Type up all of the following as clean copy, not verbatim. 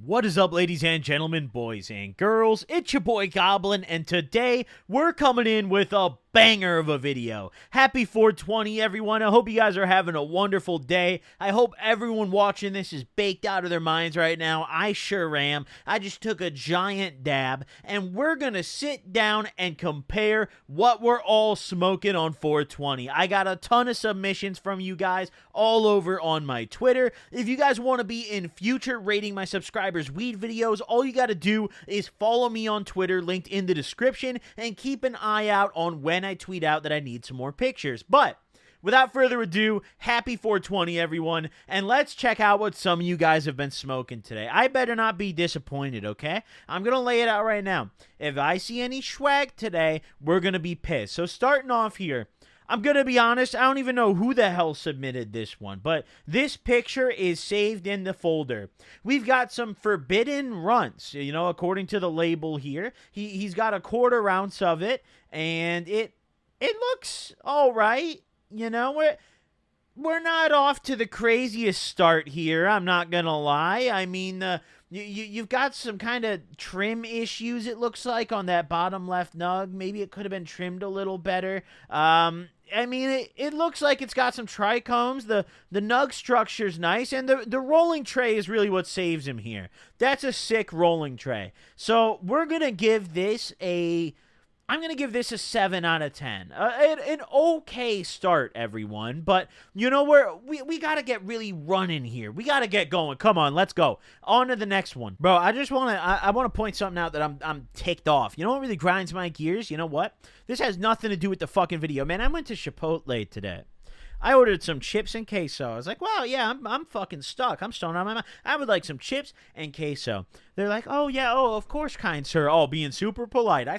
What is up, ladies and gentlemen, boys and girls? It's your boy Goblin, and today we're coming in with a banger of a video. Happy 420, everyone. I hope you guys are having a wonderful day. I hope everyone watching this is baked out of their minds right now. I sure am. I just took a giant dab, and we're gonna sit down and compare what we're all smoking on 420. I got a ton of submissions from you guys all over on my Twitter. If you guys want to be in future rating my subscribers' weed videos, all you got to do is follow me on Twitter, linked in the description, and keep an eye out on when I tweet out that I need some more pictures. But without further ado, happy 420, everyone, and let's check out what some of you guys have been smoking today. I better not be disappointed, okay? I'm going to lay it out right now. If I see any swag today, we're going to be pissed. So starting off here, I'm going to be honest, I don't even know who the hell submitted this one, but this picture is saved in the folder. We've got some forbidden Runtz, you know, according to the label here. He's got a 1/4 ounce of it, and it looks all right. You know, we're not off to the craziest start here, I'm not going to lie. I mean, you've got some kind of trim issues, it looks like, on that bottom left nug. Maybe it could have been trimmed a little better. I mean, it looks like it's got some trichomes. The nug structure's nice, and the rolling tray is really what saves him here. That's a sick rolling tray. So we're going to give this I'm going to give this a 7 out of 10. An okay start, everyone. But, you know, we got to get really running here. We got to get going. Come on, let's go. On to the next one. Bro, I just want to I want to point something out that I'm ticked off. You know what really grinds my gears? You know what? This has nothing to do with the fucking video. Man, I went to Chipotle today. I ordered some chips and queso. I was like, wow, yeah, I'm fucking stuck. I'm stoned out of my mind. I would like some chips and queso. They're like, oh, yeah, oh, of course, kind sir. Oh, being super polite. I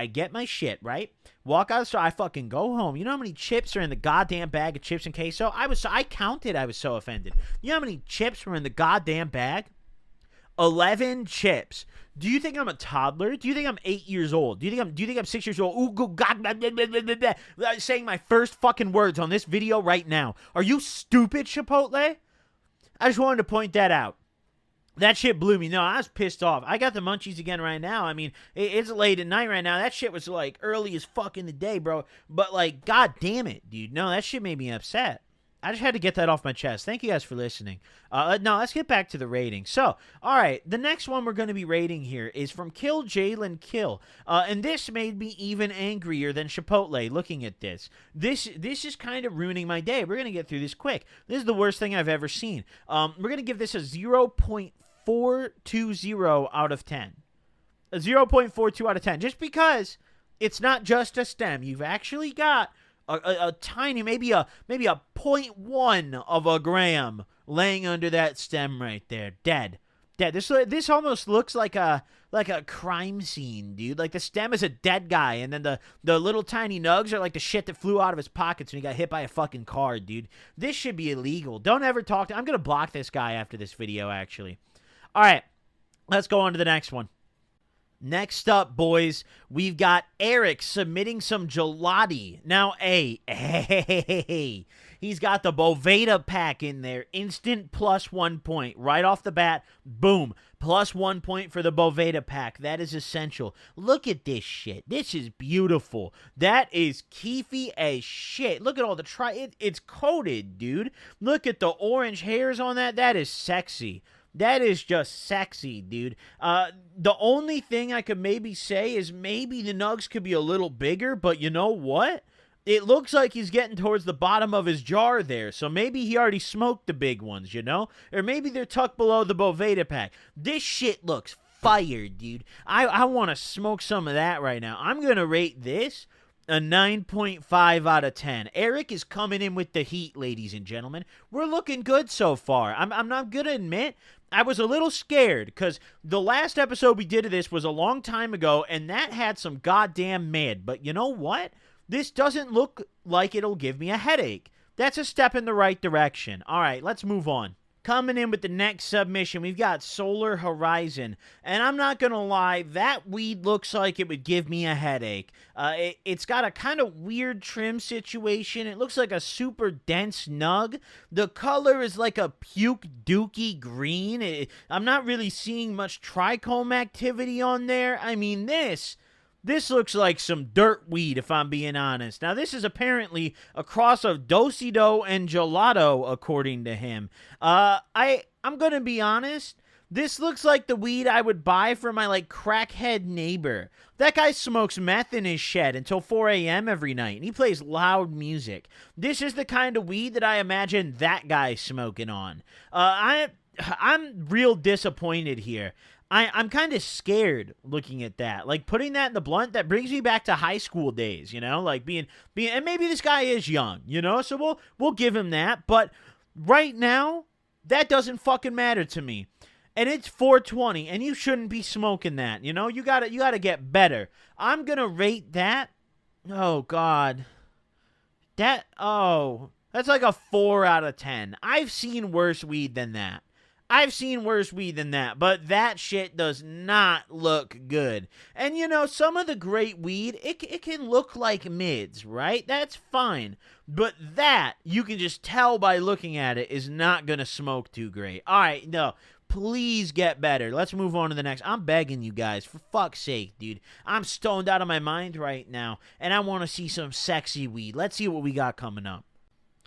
get my shit, right? Walk out of the store. I fucking go home. You know how many chips are in the goddamn bag of chips and queso? I counted. I was so offended. You know how many chips were in the goddamn bag? 11 chips. Do you think I'm a toddler? Do you think I'm 8 years old? Do you think I'm 6 years old? Ooh, God, blah, blah, blah, blah, blah, saying my first fucking words on this video right now. Are you stupid, Chipotle? I just wanted to point that out. That shit blew me. No, I was pissed off. I got the munchies again right now. I mean, it's late at night right now. That shit was like early as fuck in the day, bro. But like, god damn it, dude. No, that shit made me upset. I just had to get that off my chest. Thank you guys for listening. Now, let's get back to the rating. So, all right, the next one we're going to be rating here is from Kill Jalen Kill. And this made me even angrier than Chipotle looking at this. This is kind of ruining my day. We're going to get through this quick. This is the worst thing I've ever seen. We're going to give this a 0.420 out of 10. A 0.42 out of 10. Just because it's not just a stem. You've actually got a tiny, maybe a 0.1 of a gram laying under that stem right there, dead. This almost looks like a crime scene, dude. Like the stem is a dead guy, and then the little tiny nugs are like the shit that flew out of his pockets when he got hit by a fucking car, dude. This should be illegal. Don't ever talk to. I'm gonna block this guy after this video, actually. All right, let's go on to the next one. Next up, boys, we've got Eric submitting some gelati. Now, hey, he's got the Boveda pack in there. Instant +1 point. Right off the bat, boom. +1 point for the Boveda pack. That is essential. Look at this shit. This is beautiful. That is keefy as shit. Look at all the it's coated, dude. Look at the orange hairs on that. That is sexy. That is just sexy, dude. The only thing I could maybe say is maybe the nugs could be a little bigger, but you know what? It looks like he's getting towards the bottom of his jar there, so maybe he already smoked the big ones, you know? Or maybe they're tucked below the Boveda pack. This shit looks fire, dude. I want to smoke some of that right now. I'm going to rate this a 9.5 out of 10. Eric is coming in with the heat, ladies and gentlemen. We're looking good so far. I'm not going to admit, I was a little scared because the last episode we did of this was a long time ago, and that had some goddamn mad. But you know what? This doesn't look like it'll give me a headache. That's a step in the right direction. All right, let's move on. Coming in with the next submission, we've got Solar Horizon. And I'm not going to lie, that weed looks like it would give me a headache. It's got a kind of weird trim situation. It looks like a super dense nug. The color is like a puke dookie green. I'm not really seeing much trichome activity on there. I mean, this looks like some dirt weed, if I'm being honest. Now, this is apparently a cross of Dosido and Gelato, according to him. I'm going to be honest. This looks like the weed I would buy for my, crackhead neighbor. That guy smokes meth in his shed until 4 a.m. every night, and he plays loud music. This is the kind of weed that I imagine that guy smoking on. I'm real disappointed here. I'm kind of scared looking at that. Like, putting that in the blunt, that brings me back to high school days, like being, and maybe this guy is young, so we'll give him that. But right now, that doesn't fucking matter to me. And it's 420, and you shouldn't be smoking that, You gotta get better. I'm gonna rate that. Oh, God. That's like a 4 out of 10. I've seen worse weed than that. But that shit does not look good. And, some of the great weed, it can look like mids, right? That's fine. But that, you can just tell by looking at it, is not going to smoke too great. All right, no. Please get better. Let's move on to the next. I'm begging you guys, for fuck's sake, dude. I'm stoned out of my mind right now, and I want to see some sexy weed. Let's see what we got coming up.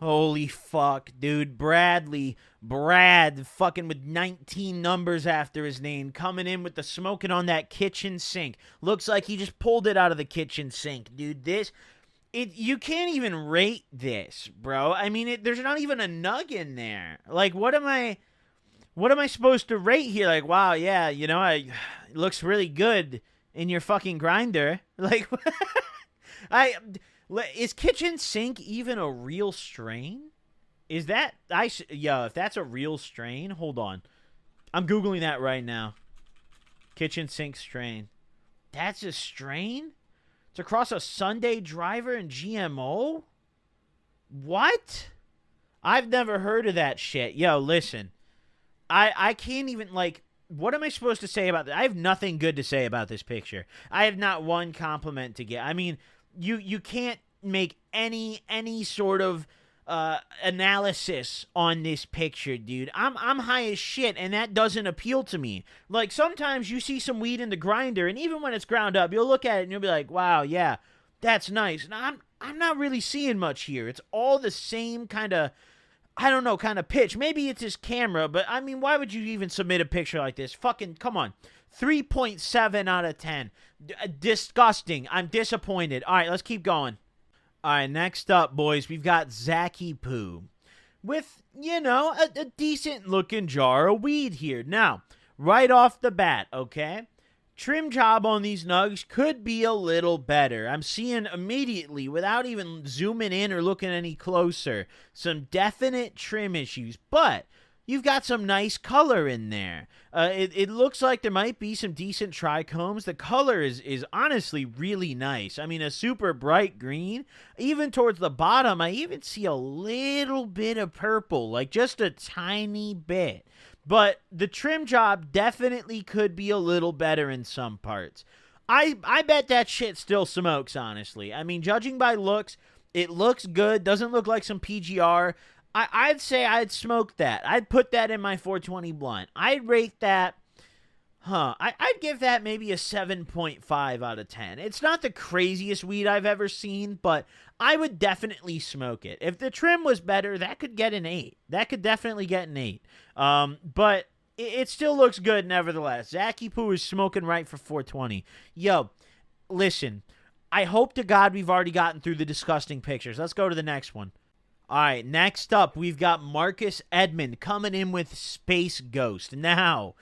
Holy fuck, dude. Brad, fucking with 19 numbers after his name, coming in with the smoking on that kitchen sink. Looks like he just pulled it out of the kitchen sink, dude. You can't even rate this, bro. I mean, there's not even a nug in there. Like, what am I supposed to rate here? Like, wow, yeah, it looks really good in your fucking grinder. Like, is kitchen sink even a real strain? Is that if that's a real strain, hold on. I'm Googling that right now. Kitchen sink strain. That's a strain? It's across a Sunday driver and GMO? What? I've never heard of that shit. Yo, listen. I can't even, what am I supposed to say about this? I have nothing good to say about this picture. I have not one compliment to get. I mean, you can't make any sort of analysis on this picture, dude. I'm high as shit, and that doesn't appeal to me. Like, sometimes you see some weed in the grinder, and even when it's ground up, you'll look at it and you'll be like, wow, yeah, that's nice. And I'm not really seeing much here. It's all the same kind of, I don't know, kind of pitch. Maybe it's his camera, but I mean, why would you even submit a picture like this? Fucking, come on. 3.7 out of 10. Disgusting. I'm disappointed. All right, let's keep going. All right, next up, boys, we've got Zakipu with, a decent-looking jar of weed here. Now, right off the bat, okay, trim job on these nugs could be a little better. I'm seeing immediately, without even zooming in or looking any closer, some definite trim issues, but you've got some nice color in there. It looks like there might be some decent trichomes. The color is honestly really nice. I mean, a super bright green. Even towards the bottom, I even see a little bit of purple, like just a tiny bit. But the trim job definitely could be a little better in some parts. I bet that shit still smokes, honestly. I mean, judging by looks, it looks good. Doesn't look like some PGR. I'd say I'd smoke that. I'd put that in my 420 blunt. I'd rate that, I'd give that maybe a 7.5 out of 10. It's not the craziest weed I've ever seen, but I would definitely smoke it. If the trim was better, that could get an 8. That could definitely get an 8. But it still looks good nevertheless. Zakipu is smoking right for 420. Yo, listen, I hope to God we've already gotten through the disgusting pictures. Let's go to the next one. All right, next up, we've got Marcus Edmond coming in with Space Ghost. Now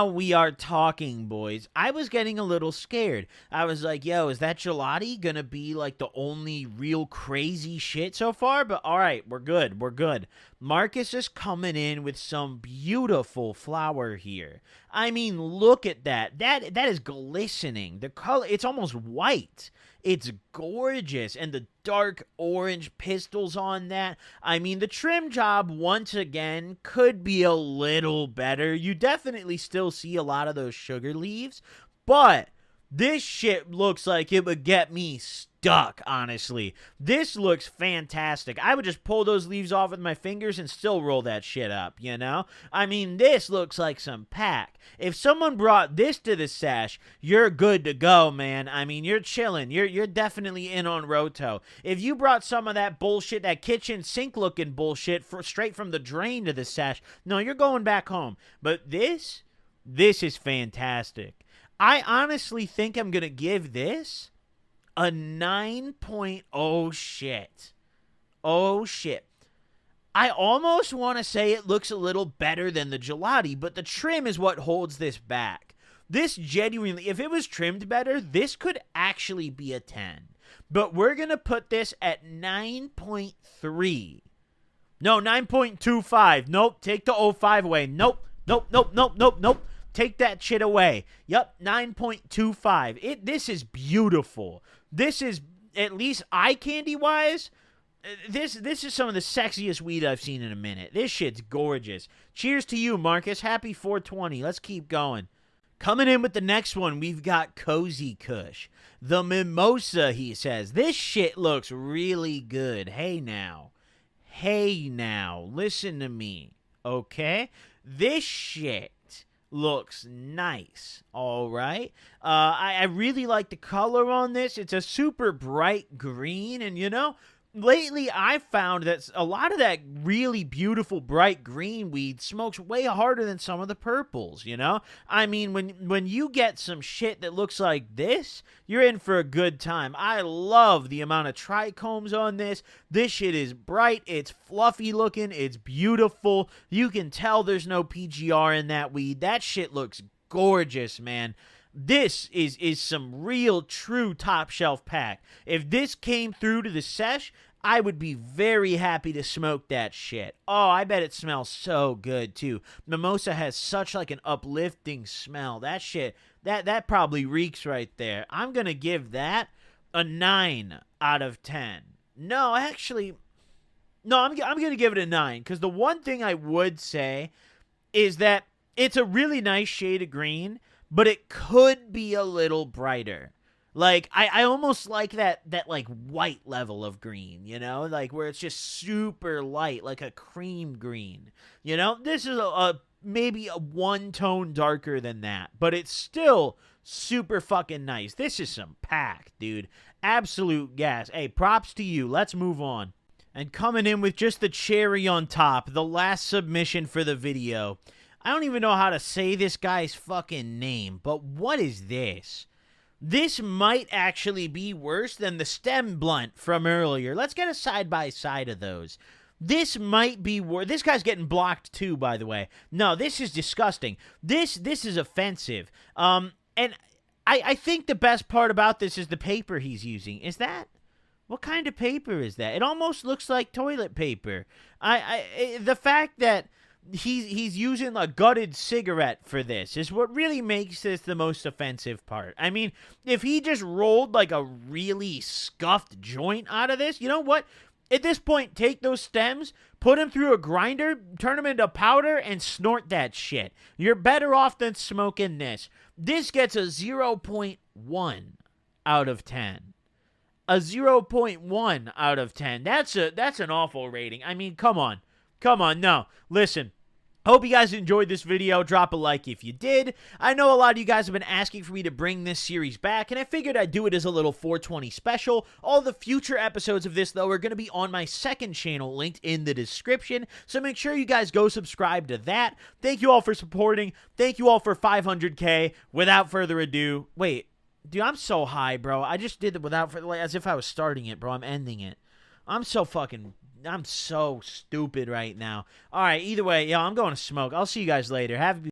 we are talking, boys. I was getting a little scared. I was like, yo, is that Gelati going to be like the only real crazy shit so far? But all right, we're good. Marcus is coming in with some beautiful flower here. I mean, look at that. That is glistening. The color, it's almost white. It's gorgeous. And the dark orange pistils on that. I mean, the trim job, once again, could be a little better. You definitely still see a lot of those sugar leaves, but this shit looks like it would get me stuck, honestly. This looks fantastic. I would just pull those leaves off with my fingers and still roll that shit up, you know? I mean, this looks like some pack. If someone brought this to the sesh, you're good to go, man. I mean, you're chilling. You're definitely in on Roto. If you brought some of that bullshit, that kitchen sink looking bullshit straight from the drain to the sesh, no, you're going back home. But this is fantastic. I honestly think I'm going to give this a 9.0 shit. Oh, shit. I almost want to say it looks a little better than the Gelati, but the trim is what holds this back. This genuinely, if it was trimmed better, this could actually be a 10. But we're going to put this at 9.3. No, 9.25. Nope, take the 05 away. Nope. Take that shit away. Yup, 9.25. This is beautiful. This is, at least eye candy wise, this is some of the sexiest weed I've seen in a minute. This shit's gorgeous. Cheers to you, Marcus. Happy 420. Let's keep going. Coming in with the next one, we've got Cozy Kush. The Mimosa, he says. This shit looks really good. Hey now, listen to me, okay? This shit looks nice, all right? I really like the color on this. It's a super bright green, and you know, lately I've found that a lot of that really beautiful bright green weed smokes way harder than some of the purples, you know? I mean, when you get some shit that looks like this, you're in for a good time. I love the amount of trichomes on this. This shit is bright, it's fluffy looking, it's beautiful. You can tell there's no PGR in that weed. That shit looks gorgeous, man. This is some real, true top shelf pack. If this came through to the sesh, I would be very happy to smoke that shit. Oh, I bet it smells so good, too. Mimosa has such, like, an uplifting smell. That shit, that probably reeks right there. I'm going to give that a 9 out of 10. No, actually, no, I'm going to give it a 9, because the one thing I would say is that it's a really nice shade of green, but it could be a little brighter. Like, I almost like that like white level of green, you know, like where it's just super light, like a cream green. You know, this is maybe a one tone darker than that, but it's still super fucking nice. This is some pack, dude. Absolute gas. Hey, props to you. Let's move on. And coming in with just the cherry on top, the last submission for the video. I don't even know how to say this guy's fucking name, but what is this? This might actually be worse than the stem blunt from earlier. Let's get a side-by-side of those. This might be worse. This guy's getting blocked too, by the way. No, this is disgusting. This is offensive. And I think the best part about this is the paper he's using. Is that? What kind of paper is that? It almost looks like toilet paper. The fact that he's using a gutted cigarette for this is what really makes this the most offensive part. I mean, if he just rolled like a really scuffed joint out of this, you know what? At this point, take those stems, put them through a grinder, turn them into powder, and snort that shit. You're better off than smoking this. This gets a 0.1 out of 10. A 0.1 out of 10. That's an awful rating. I mean, come on. No, listen. Hope you guys enjoyed this video. Drop a like if you did. I know a lot of you guys have been asking for me to bring this series back, and I figured I'd do it as a little 420 special. All the future episodes of this, though, are going to be on my second channel linked in the description, so make sure you guys go subscribe to that. Thank you all for supporting. Thank you all for 500K. Without further ado, wait, dude, I'm so high, bro. I just did it without further, like, as if I was starting it, bro. I'm ending it. I'm so stupid right now. All right, either way, I'm going to smoke. I'll see you guys later. Have a